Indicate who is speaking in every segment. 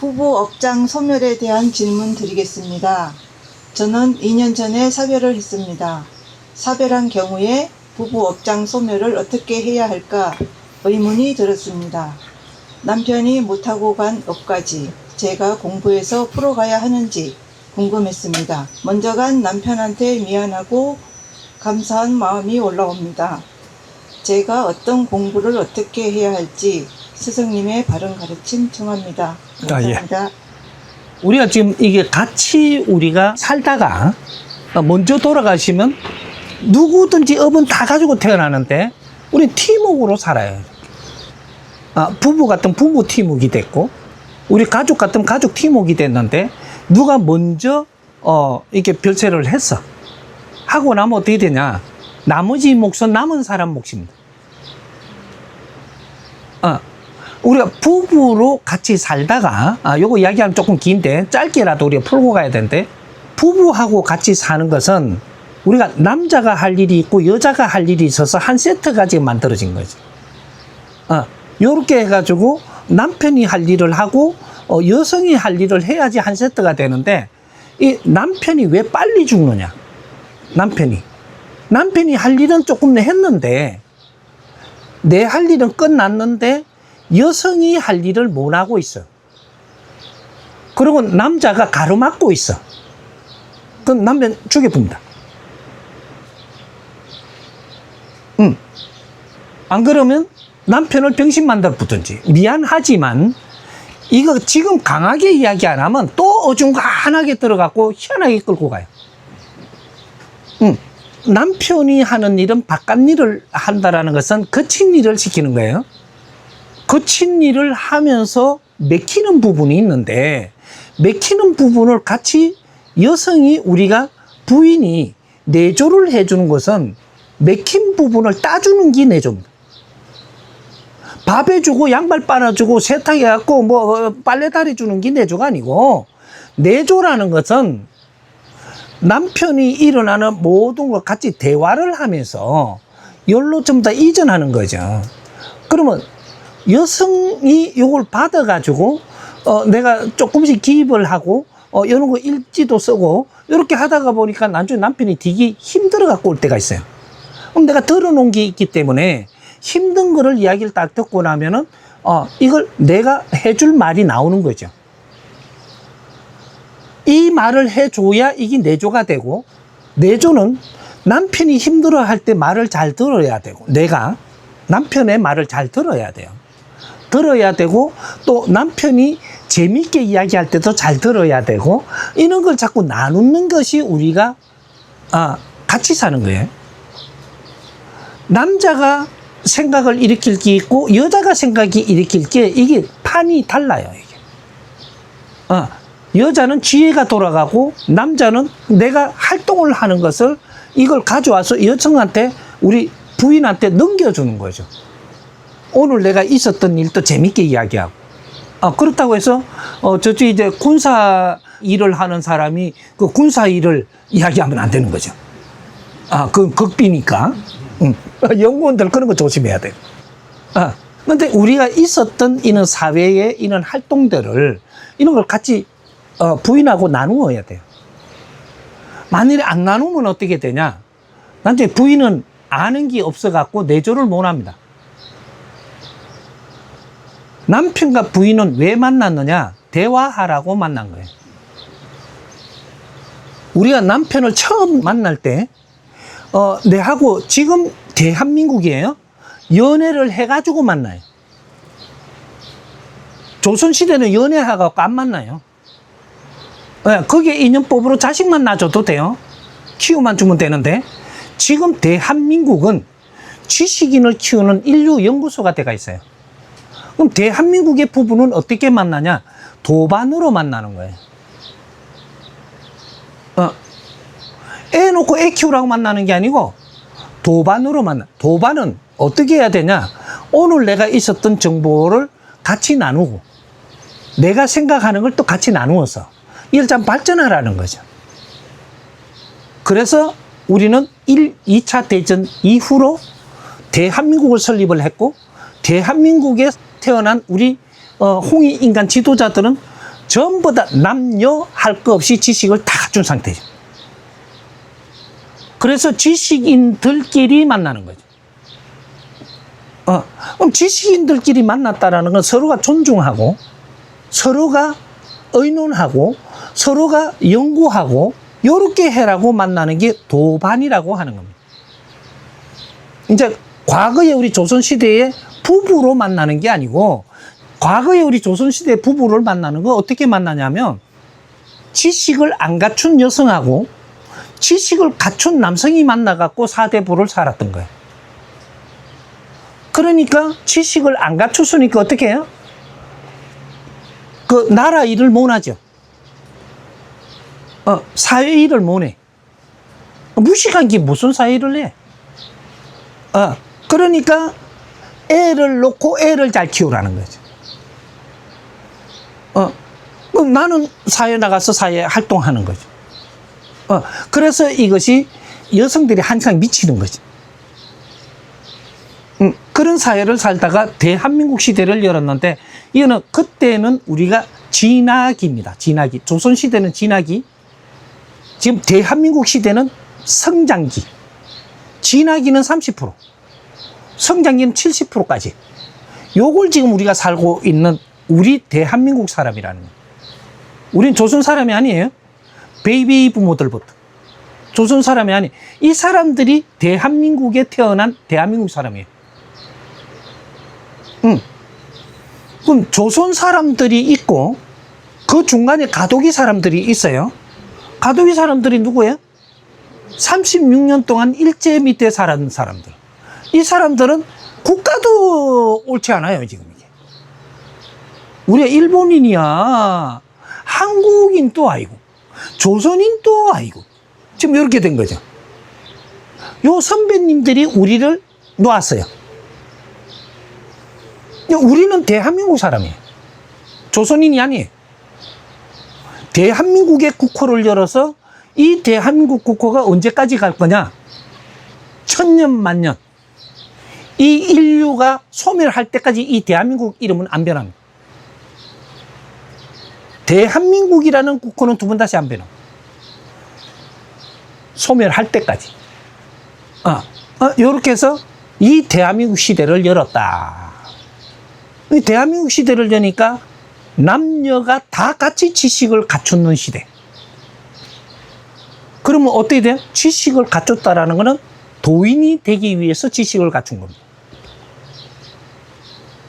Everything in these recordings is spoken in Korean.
Speaker 1: 부부 업장 소멸에 대한 질문 드리겠습니다. 저는 2년 전에 사별을 했습니다. 사별한 경우에 부부 업장 소멸을 어떻게 해야 할까 의문이 들었습니다. 남편이 못하고 간 업까지 제가 공부해서 풀어가야 하는지 궁금했습니다. 먼저 간 남편한테 미안하고 감사한 마음이 올라옵니다. 제가 어떤 공부를 어떻게 해야 할지 스승님의 바른 가르침 청합니다. 감사합니다.
Speaker 2: 우리가 지금 이게 같이 우리가 살다가 먼저 돌아가시면 누구든지 업은 다 가지고 태어나는데 우리 팀워크로 살아요. 부부 같은 부부 팀워크이 됐고 우리 가족 같은 가족 팀워크이 됐는데 누가 먼저 이렇게 별세를 했어. 하고 나면 어떻게 되냐? 나머지 몫은 남은 사람 몫입니다. 우리가 부부로 같이 살다가 요거 이야기하면 조금 긴데 짧게라도 우리가 풀고 가야 되는데 부부하고 같이 사는 것은 우리가 남자가 할 일이 있고 여자가 할 일이 있어서 한 세트가 지금 만들어진 거죠. 요렇게 해가지고 남편이 할 일을 하고 여성이 할 일을 해야지 한 세트가 되는데 이 남편이 왜 빨리 죽느냐? 남편이 할 일은 조금 했는데 내 할 일은 끝났는데 여성이 할 일을 못 하고 있어. 그리고 남자가 가로막고 있어. 그럼 남편 죽여봅니다. 안 그러면 남편을 병신 만들어 붙든지. 미안하지만 이거 지금 강하게 이야기 안 하면 또 어중간하게 들어가고 희한하게 끌고 가요. 남편이 하는 일은 바깥 일을 한다라는 것은 거친 일을 시키는 거예요. 거친 일을 하면서 맥히는 부분이 있는데 맥히는 부분을 같이 여성이 우리가 부인이 내조를 해주는 것은 맥힌 부분을 따주는 게 내조입니다. 밥 해주고 양말 빨아주고 세탁해갖고 뭐 빨래다리 주는 게 내조가 아니고 내조라는 것은 남편이 일어나는 모든 걸 같이 대화를 하면서 열로 좀 더 이전하는 거죠. 그러면 여성이 이걸 받아가지고 내가 조금씩 기입을 하고 이런 거 일지도 쓰고 이렇게 하다가 보니까 나중에 남편이 되게 힘들어 갖고 올 때가 있어요. 그럼 내가 들어놓은 게 있기 때문에 힘든 거를 이야기를 딱 듣고 나면은 이걸 내가 해줄 말이 나오는 거죠. 이 말을 해줘야 이게 내조가 되고 내조는 남편이 힘들어 할 때 말을 잘 들어야 되고 내가 남편의 말을 잘 들어야 돼요. 들어야 되고 또 남편이 재밌게 이야기할 때도 잘 들어야 되고 이런 걸 자꾸 나누는 것이 우리가 같이 사는 거예요. 남자가 생각을 일으킬 게 있고 여자가 생각이 일으킬 게 이게 판이 달라요. 이게. 여자는 지혜가 돌아가고 남자는 내가 활동을 하는 것을 이걸 가져와서 여성한테 우리 부인한테 넘겨주는 거죠. 오늘 내가 있었던 일도 재밌게 이야기하고 그렇다고 해서 저쪽 이제 군사 일을 하는 사람이 그 군사 일을 이야기하면 안 되는 거죠. 그건 극비니까. 연구원들 그런 거 조심해야 돼요. 근데 우리가 있었던 이런 사회의 이런 활동들을 이런 걸 같이 부인하고 나누어야 돼요. 만일에 안 나누면 어떻게 되냐? 나중에 부인은 아는 게 없어갖고 내조를 못 합니다. 남편과 부인은 왜 만났느냐? 대화하라고 만난 거예요. 우리가 남편을 처음 만날 때, 내하고 지금 대한민국이에요. 연애를 해가지고 만나요. 조선시대는 연애하고 안 만나요. 거기에 인연법으로 자식만 낳아줘도 돼요. 키우만 주면 되는데 지금 대한민국은 지식인을 키우는 인류 연구소가 돼가 있어요. 그럼 대한민국의 부부는 어떻게 만나냐? 도반으로 만나는 거예요. 애 놓고 애 키우라고 만나는 게 아니고 도반으로 만나. 도반은 어떻게 해야 되냐? 오늘 내가 있었던 정보를 같이 나누고 내가 생각하는 걸 또 같이 나누어서 이걸 좀 발전하라는 거죠. 그래서 우리는 2차 대전 이후로 대한민국을 설립을 했고 대한민국에 태어난 우리 홍익 인간 지도자들은 전부 다 남녀 할 것 없이 지식을 다 갖춘 상태죠. 그래서 지식인들끼리 만나는 거죠. 그럼 지식인들끼리 만났다라는 건 서로가 존중하고, 서로가 의논하고, 서로가 연구하고, 요렇게 해라고 만나는 게 도반이라고 하는 겁니다. 이제 과거에 우리 조선시대에 부부로 만나는 게 아니고, 과거에 우리 조선시대 부부를 만나는 거 어떻게 만나냐면, 지식을 안 갖춘 여성하고 지식을 갖춘 남성이 만나갖고 사대부를 살았던 거예요. 그러니까 지식을 안 갖췄으니까 어떻게 해요? 그 나라 일을 못하죠. 사회 일을 못해. 무식한 게 무슨 사회 일을 해? 그러니까 애를 놓고 애를 잘 키우라는 거죠. 그럼 나는 사회에 나가서 사회에 활동하는 거죠. 그래서 이것이 여성들이 항상 미치는 거죠. 그런 사회를 살다가 대한민국 시대를 열었는데, 이거는 그때는 우리가 진화기입니다. 진화기. 조선시대는 진화기. 지금 대한민국 시대는 성장기. 진화기는 30%, 성장기는 70%까지. 요걸 지금 우리가 살고 있는 우리 대한민국 사람이라는 거예요. 우린 조선 사람이 아니에요. 베이비 부모들부터. 조선 사람이 아니. 이 사람들이 대한민국에 태어난 대한민국 사람이에요. 그럼 조선 사람들이 있고, 그 중간에 가도기 사람들이 있어요. 가도기 사람들이 누구예요? 36년 동안 일제 밑에 살았는 사람들. 이 사람들은 국가도 옳지 않아요, 지금 이게. 우리가 일본인이야. 한국인도 아니고, 조선인도 아니고, 지금 이렇게 된 거죠. 요 선배님들이 우리를 놓았어요. 우리는 대한민국 사람이에요. 조선인이 아니에요. 대한민국의 국호를 열어서 이 대한민국 국호가 언제까지 갈 거냐? 천년 만년. 이 인류가 소멸할 때까지 이 대한민국 이름은 안 변합니다. 대한민국이라는 국호는 두 번 다시 안 변합니다. 소멸할 때까지. 요렇게 해서 이 대한민국 시대를 열었다. 이 대한민국 시대를 여니까 남녀가 다 같이 지식을 갖추는 시대. 그러면 어떻게 돼요? 지식을 갖췄다라는 것은 도인이 되기 위해서 지식을 갖춘 겁니다.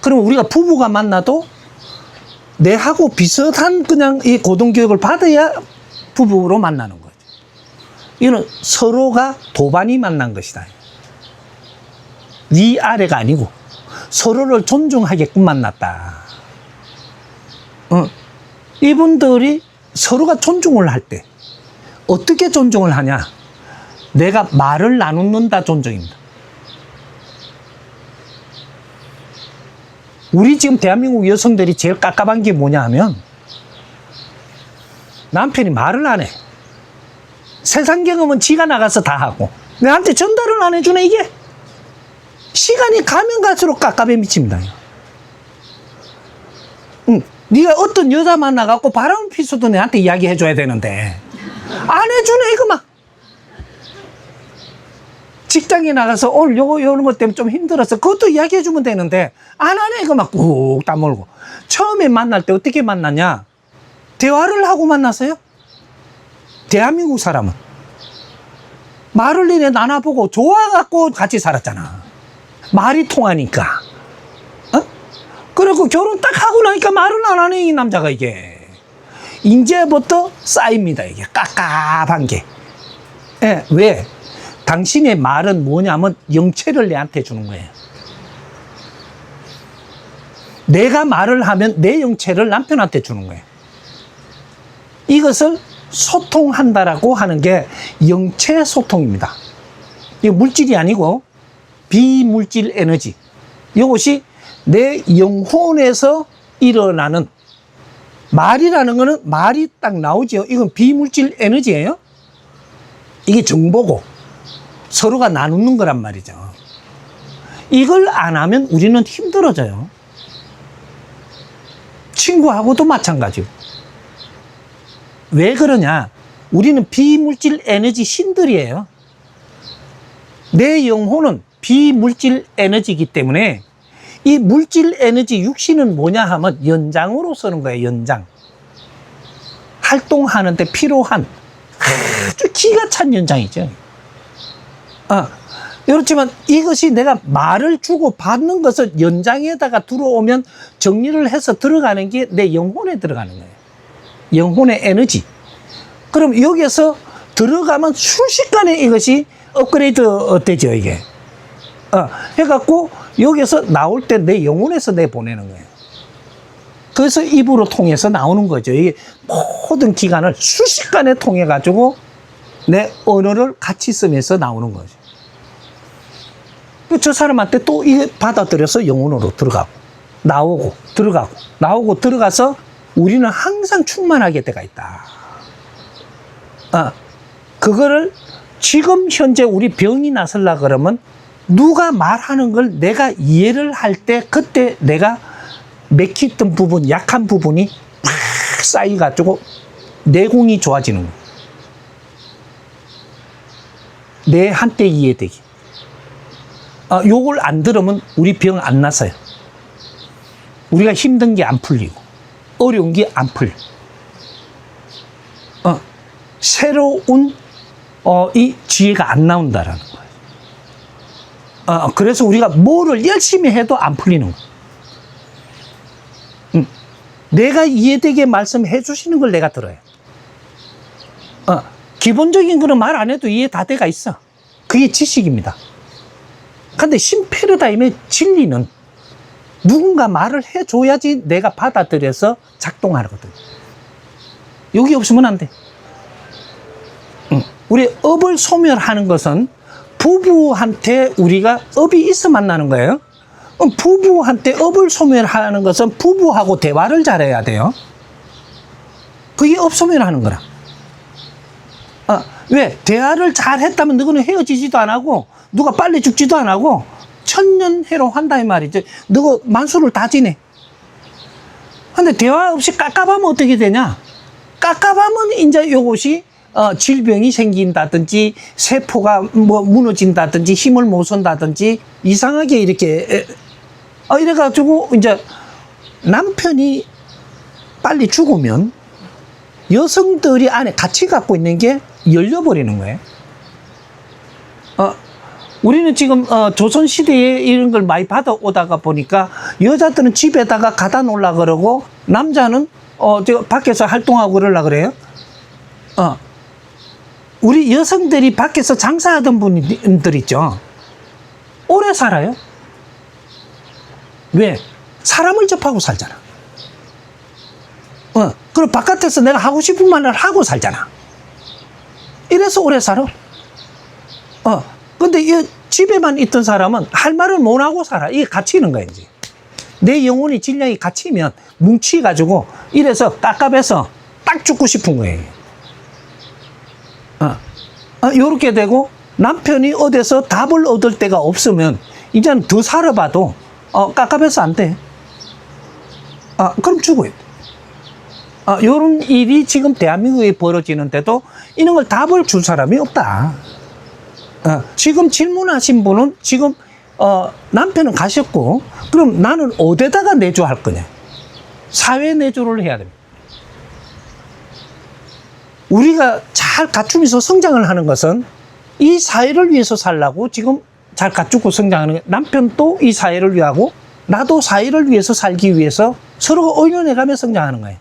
Speaker 2: 그럼 우리가 부부가 만나도 내하고 비슷한 그냥 이 고등교육을 받아야 부부로 만나는 거죠. 이거는 서로가 도반이 만난 것이다. 위아래가 아니고 서로를 존중하게끔 만났다. 이분들이 서로가 존중을 할 때 어떻게 존중을 하냐? 내가 말을 나누는다 존중입니다. 우리 지금 대한민국 여성들이 제일 깝깝한 게 뭐냐 하면 남편이 말을 안 해. 세상 경험은 지가 나가서 다 하고 내한테 전달을 안 해주네. 이게 시간이 가면 갈수록 깝깝해 미칩니다. 네가 어떤 여자 만나갖고 바람을 피워도 내한테 이야기해줘야 되는데 안 해주네. 이거 막 직장에 나가서 오늘 요런 것 때문에 좀 힘들어서 그것도 이야기해주면 되는데 안 하네. 이거 막 꾹 다물고. 처음에 만날 때 어떻게 만났냐? 대화를 하고 만났어요. 대한민국 사람은 말을 이래 나눠보고 좋아갖고 같이 살았잖아. 말이 통하니까. 그리고 결혼 딱 하고 나니까 말을 안 하네, 이 남자가. 이게 이제부터 쌓입니다. 이게 깝깝한 게. 예, 왜? 당신의 말은 뭐냐면 영체를 내한테 주는 거예요. 내가 말을 하면 내 영체를 남편한테 주는 거예요. 이것을 소통한다라고 하는 게 영체 소통입니다. 이거 물질이 아니고 비물질 에너지. 이것이 내 영혼에서 일어나는 말이라는 거는 말이 딱 나오죠. 이건 비물질 에너지예요. 이게 정보고 서로가 나누는 거란 말이죠. 이걸 안 하면 우리는 힘들어져요. 친구하고도 마찬가지고 왜 그러냐? 우리는 비물질 에너지 신들이에요. 내 영혼은 비물질 에너지이기 때문에 이 물질 에너지 육신은 뭐냐 하면 연장으로 쓰는 거예요. 연장. 활동하는데 필요한 아주 기가 찬 연장이죠. 그렇지만 이것이 내가 말을 주고 받는 것을 연장에다가 들어오면 정리를 해서 들어가는 게 내 영혼에 들어가는 거예요. 영혼의 에너지. 그럼 여기에서 들어가면 순식간에 이것이 업그레이드 되죠, 이게. 해갖고 여기서 나올 때 내 영혼에서 내 보내는 거예요. 그래서 입으로 통해서 나오는 거죠. 이게 모든 기관을 순식간에 통해가지고 내 언어를 같이 쓰면서 나오는 거죠. 저 사람한테 또 이게 받아들여서 영혼으로 들어가고, 나오고, 들어가고, 나오고, 들어가서 우리는 항상 충만하게 돼가 있다. 그거를 지금 현재 우리 병이 나서려 그러면 누가 말하는 걸 내가 이해를 할 때 그때 내가 맥혔던 부분, 약한 부분이 팍 쌓여가지고 내공이 좋아지는 거예요. 내 한때 이해되기. 요걸 안 들으면 우리 병 안 나서요. 우리가 힘든 게 안 풀리고 어려운 게 안 풀려. 새로운 이 지혜가 안 나온다라는 거예요. 그래서 우리가 뭐를 열심히 해도 안 풀리는 거예요. 내가 이해되게 말씀해 주시는 걸 내가 들어요. 기본적인 거는 말 안 해도 이해 다 돼가 있어. 그게 지식입니다. 근데 신패러다임의 진리는 누군가 말을 해줘야지 내가 받아들여서 작동하거든. 여기 없으면 안 돼. 우리 업을 소멸하는 것은 부부한테 우리가 업이 있어 만나는 거예요. 부부한테 업을 소멸하는 것은 부부하고 대화를 잘해야 돼요. 그게 업 소멸하는 거라. 왜? 대화를 잘 했다면 너는 헤어지지도 안 하고 누가 빨리 죽지도 안 하고 천년해로 한다 이 말이지. 너가 만수를 다 지내. 근데 대화 없이 깝깝하면 어떻게 되냐? 깝깝하면 이제 요것이 질병이 생긴다든지 세포가 뭐 무너진다든지 힘을 못 쓴다든지 이상하게 이렇게 이래가지고 이제 남편이 빨리 죽으면 여성들이 안에 같이 갖고 있는 게 열려버리는 거예요. 우리는 지금 조선시대에 이런 걸 많이 받아오다가 보니까 여자들은 집에다가 가다 놓으려고 그러고 남자는 저 밖에서 활동하고 그러려고 그래요. 우리 여성들이 밖에서 장사하던 분들 있죠. 오래 살아요. 왜? 사람을 접하고 살잖아. 그럼 바깥에서 내가 하고 싶은 말을 하고 살잖아. 이래서 오래 살아. 근데 이 집에만 있던 사람은 할 말을 못 하고 살아. 이게 갇히는 거야, 이제. 내 영혼이 질량이 갇히면 뭉치가지고 이래서 깝깝해서 딱 죽고 싶은 거예요. 요렇게 되고 남편이 어디서 답을 얻을 데가 없으면 이제는 더 살아봐도 깝깝해서 안 돼. 그럼 죽어요. 요런 일이 지금 대한민국에 벌어지는데도 이런 걸 답을 줄 사람이 없다. 지금 질문하신 분은 지금 남편은 가셨고 그럼 나는 어디다가 내조할 거냐? 사회 내조를 해야 됩니다. 우리가 잘 갖추면서 성장을 하는 것은 이 사회를 위해서 살라고 지금 잘 갖추고 성장하는 거예요. 남편도 이 사회를 위하고 나도 사회를 위해서 살기 위해서 서로가 의논해가며 성장하는 거예요.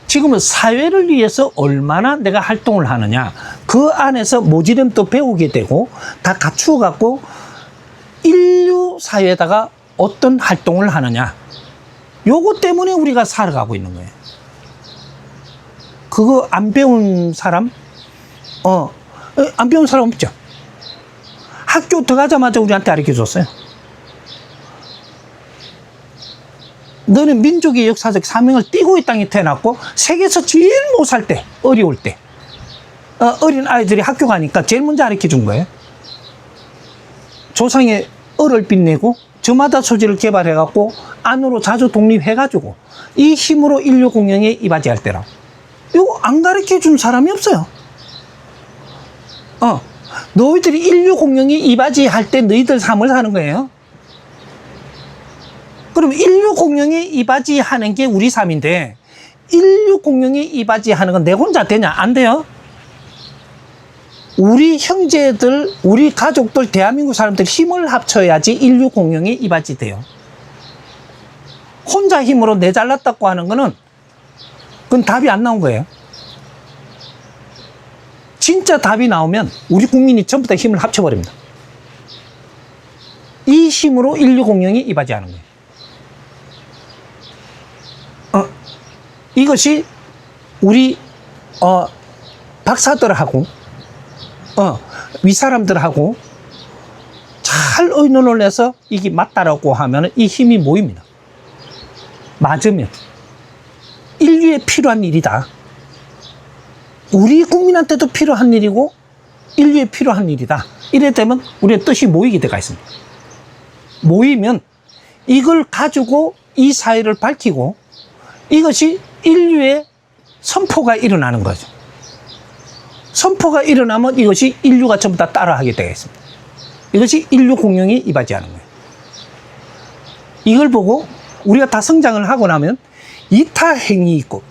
Speaker 2: 지금은 사회를 위해서 얼마나 내가 활동을 하느냐, 그 안에서 모지름도 배우게 되고 다 갖추어 갖고 인류 사회에다가 어떤 활동을 하느냐, 요거 때문에 우리가 살아가고 있는 거예요. 그거 안 배운 사람, 안 배운 사람 없죠. 학교 들어가자마자 우리한테 가르쳐 줬어요. 너는 민족의 역사적 사명을 띠고 이 땅에 태어났고 세계에서 제일 못 살 때, 어려울 때 어린 아이들이 학교 가니까 제일 먼저 가르쳐 준 거예요. 조상의 얼을 빛내고 저마다 소지를 개발해갖고 안으로 자주 독립해가지고 이 힘으로 인류 공영에 이바지할 때라고. 이거 안 가르쳐 준 사람이 없어요. 너희들이 인류 공영에 이바지할 때 너희들 삶을 사는 거예요. 그럼 인류 공영에 이바지하는 게 우리 삶인데 인류 공영에 이바지하는 건 내 혼자 되냐? 안 돼요. 우리 형제들, 우리 가족들, 대한민국 사람들 힘을 합쳐야지 인류 공영에 이바지돼요. 혼자 힘으로 내 잘났다고 하는 거는 그건 답이 안 나온 거예요. 진짜 답이 나오면 우리 국민이 전부 다 힘을 합쳐버립니다. 이 힘으로 인류 공영에 이바지하는 거예요. 이것이 우리 박사들하고 윗사람들하고 잘 의논을 해서 이게 맞다라고 하면 이 힘이 모입니다. 맞으면 인류에 필요한 일이다. 우리 국민한테도 필요한 일이고 인류에 필요한 일이다. 이래 되면 우리의 뜻이 모이게 되어 있습니다. 모이면 이걸 가지고 이 사회를 밝히고 이것이 인류의 선포가 일어나는 거죠. 선포가 일어나면 이것이 인류가 전부 다 따라하게 되겠습니다. 이것이 인류 공영에 이바지하는 거예요. 이걸 보고 우리가 다 성장을 하고 나면 이타행이 있고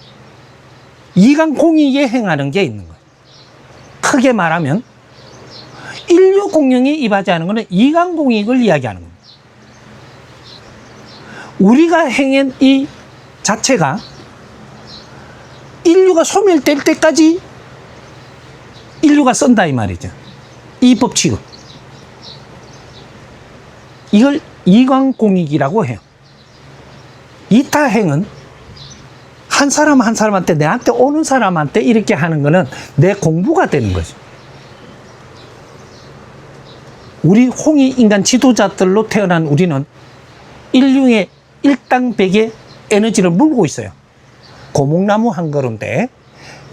Speaker 2: 이강공익에 행하는 게 있는 거예요. 크게 말하면 인류 공영에 이바지하는 것은 이강공익을 이야기하는 겁니다. 우리가 행한 이 자체가 인류가 소멸될 때까지 인류가 쓴다 이 말이죠. 이 법칙은. 이걸 이광공익이라고 해요. 이타행은 한 사람 한 사람한테, 내한테 오는 사람한테 이렇게 하는 거는 내 공부가 되는 거죠. 우리 홍익 인간 지도자들로 태어난 우리는 인류의 일당백의 에너지를 물고 있어요. 고목나무 한 그루인데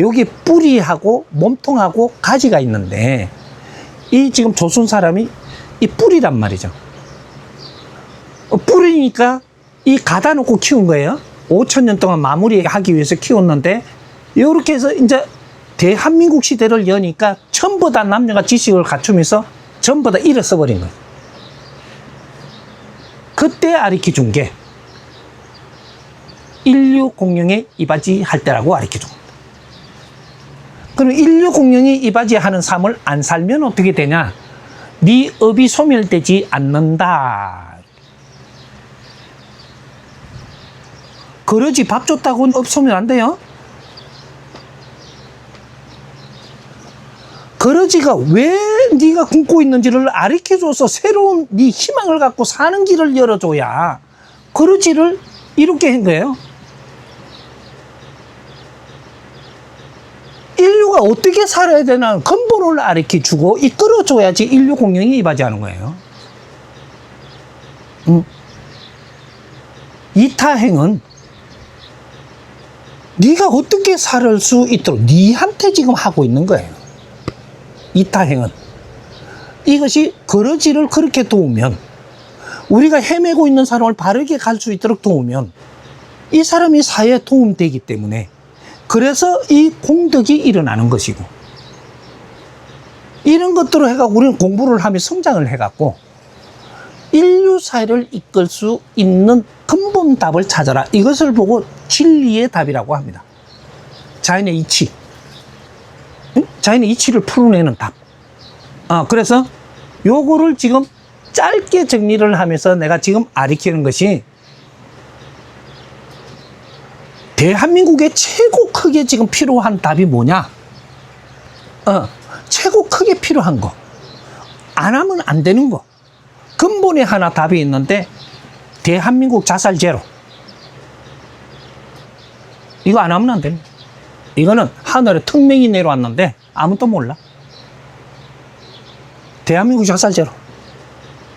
Speaker 2: 여기 뿌리하고 몸통하고 가지가 있는데 이 지금 조선 사람이 이 뿌리란 말이죠. 뿌리니까 이 가다 놓고 키운 거예요. 5,000년 동안 마무리하기 위해서 키웠는데 이렇게 해서 이제 대한민국 시대를 여니까 전부 다 남녀가 지식을 갖추면서 전부 다 잃어서 버린 거예요. 그때 가르쳐 준 게 인류 공영에 이바지할 때라고 가르쳐 준 겁니다. 그럼 인류 공영에 이바지하는 삶을 안 살면 어떻게 되냐? 네 업이 소멸되지 않는다. 그러지 밥 줬다고 업 소멸 안 돼요? 그러지가 왜 네가 굶고 있는지를 가르쳐줘서 새로운 네 희망을 갖고 사는 길을 열어줘야 그러지를 이렇게 한 거예요. 인류가 어떻게 살아야 되나 근본을 가르쳐주고 이끌어줘야지 인류 공영에 이바지하는 거예요. 이타행은 네가 어떻게 살 수 있도록 네한테 지금 하고 있는 거예요. 이타행은 이것이 거러지를 그렇게 도우면 우리가 헤매고 있는 사람을 바르게 갈 수 있도록 도우면 이 사람이 사회에 도움되기 때문에 그래서 이 공덕이 일어나는 것이고 이런 것들을 해갖고 우리는 공부를 하며 성장을 해갖고 인류 사회를 이끌 수 있는 근본 답을 찾아라. 이것을 보고 진리의 답이라고 합니다. 자연의 이치. 자연의 이치를 풀어내는 답. 그래서 요거를 지금 짧게 정리를 하면서 내가 지금 가르치는 것이 대한민국에 최고 크게 지금 필요한 답이 뭐냐? 최고 크게 필요한 거. 안 하면 안 되는 거. 근본에 하나 답이 있는데 대한민국 자살 제로. 이거 안 하면 안 됩니다. 이거는 하늘에 특명이 내려왔는데 아무도 몰라. 대한민국 자살 제로.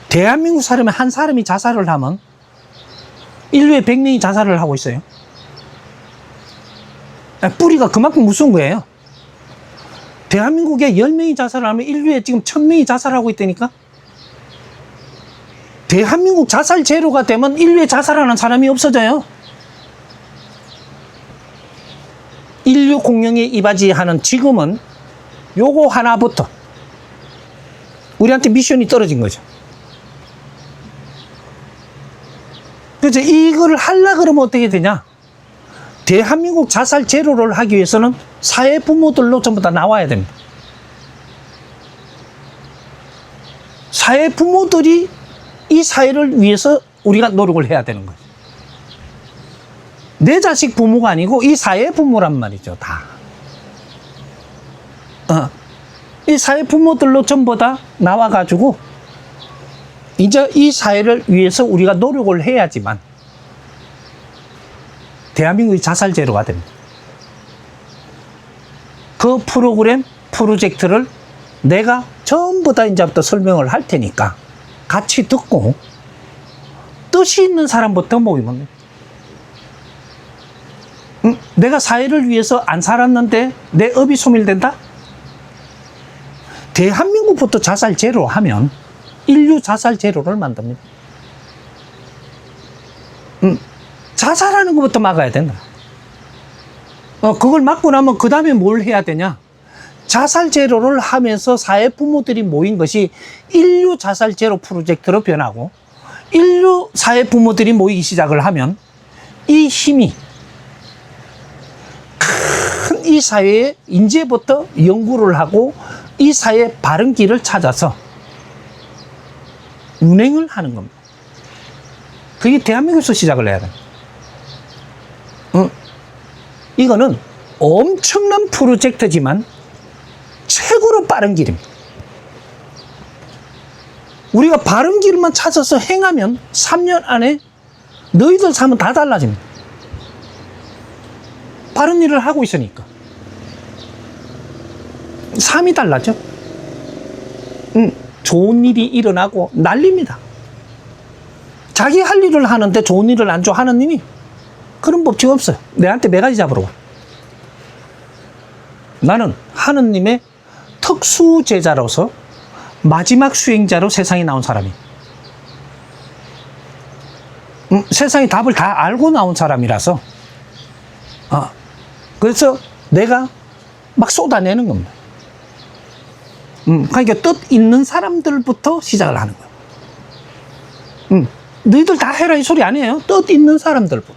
Speaker 2: 대한민국 사람이 한 사람이 자살을 하면 인류에 100명이 자살을 하고 있어요. 뿌리가 그만큼 무서운 거예요. 대한민국에 10명이 자살을 하면 인류에 지금 1000명이 자살하고 있다니까. 대한민국 자살 제로가 되면 인류에 자살하는 사람이 없어져요. 인류 공룡에 이바지하는 지금은 요거 하나부터 우리한테 미션이 떨어진 거죠. 그래서 이걸 하려 그러면 어떻게 되냐? 대한민국 자살 제로를 하기 위해서는 사회 부모들로 전부 다 나와야 됩니다. 사회 부모들이 이 사회를 위해서 우리가 노력을 해야 되는 거예요. 내 자식 부모가 아니고 이 사회 부모란 말이죠, 다. 이 사회 부모들로 전부 다 나와가지고 이제 이 사회를 위해서 우리가 노력을 해야지만 대한민국이 자살 제로가 됩니다. 그 프로그램, 프로젝트를 내가 전부 다 이제부터 설명을 할 테니까 같이 듣고 뜻이 있는 사람부터 모이면 됩니다. 내가 사회를 위해서 안 살았는데 내 업이 소멸된다? 대한민국부터 자살 제로 하면 인류 자살 제로를 만듭니다. 자살하는 것부터 막아야 된다. 그걸 막고 나면 그 다음에 뭘 해야 되냐? 자살 제로를 하면서 사회 부모들이 모인 것이 인류 자살 제로 프로젝트로 변하고 인류 사회 부모들이 모이기 시작을 하면 이 힘이 큰 이 사회에 이제부터 연구를 하고 이 사회의 바른 길을 찾아서 운행을 하는 겁니다. 그게 대한민국에서 시작을 해야 돼요. 이거는 엄청난 프로젝트지만 최고로 빠른 길입니다. 우리가 바른 길만 찾아서 행하면 3년 안에 너희들 삶은 다 달라집니다. 바른 일을 하고 있으니까. 삶이 달라져. 좋은 일이 일어나고 난립니다. 자기 할 일을 하는데 좋은 일을 안 줘 하느님이 그런 법칙 없어요. 내한테 매가지 잡으러 와. 나는 하느님의 특수 제자로서 마지막 수행자로 세상에 나온 사람이. 세상의 답을 다 알고 나온 사람이라서 그래서 내가 막 쏟아내는 겁니다. 그러니까 뜻 있는 사람들부터 시작을 하는 거예요. 너희들 다 해라 이 소리 아니에요. 뜻 있는 사람들부터.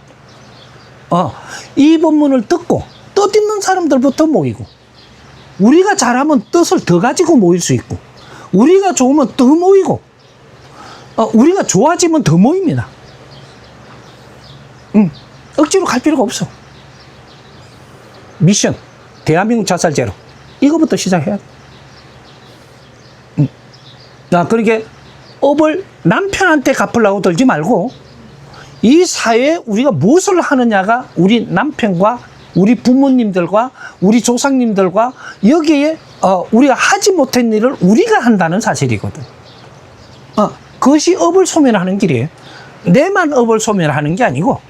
Speaker 2: 이 본문을 듣고 뜻 있는 사람들부터 모이고 우리가 잘하면 뜻을 더 가지고 모일 수 있고 우리가 좋으면 더 모이고 우리가 좋아지면 더 모입니다. 억지로 갈 필요가 없어. 미션 대한민국 자살 제로 이거부터 시작해야 돼. 그러니까 업을 남편한테 갚으려고 들지 말고 이 사회에 우리가 무엇을 하느냐가 우리 남편과 우리 부모님들과 우리 조상님들과 여기에 우리가 하지 못한 일을 우리가 한다는 사실이거든. 그것이 업을 소멸하는 길이에요. 내만 업을 소멸하는 게 아니고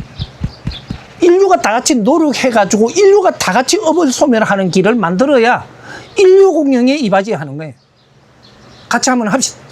Speaker 2: 인류가 다 같이 노력해가지고 인류가 다 같이 업을 소멸하는 길을 만들어야 인류 공영에 이바지하는 거예요. 같이 한번 합시다.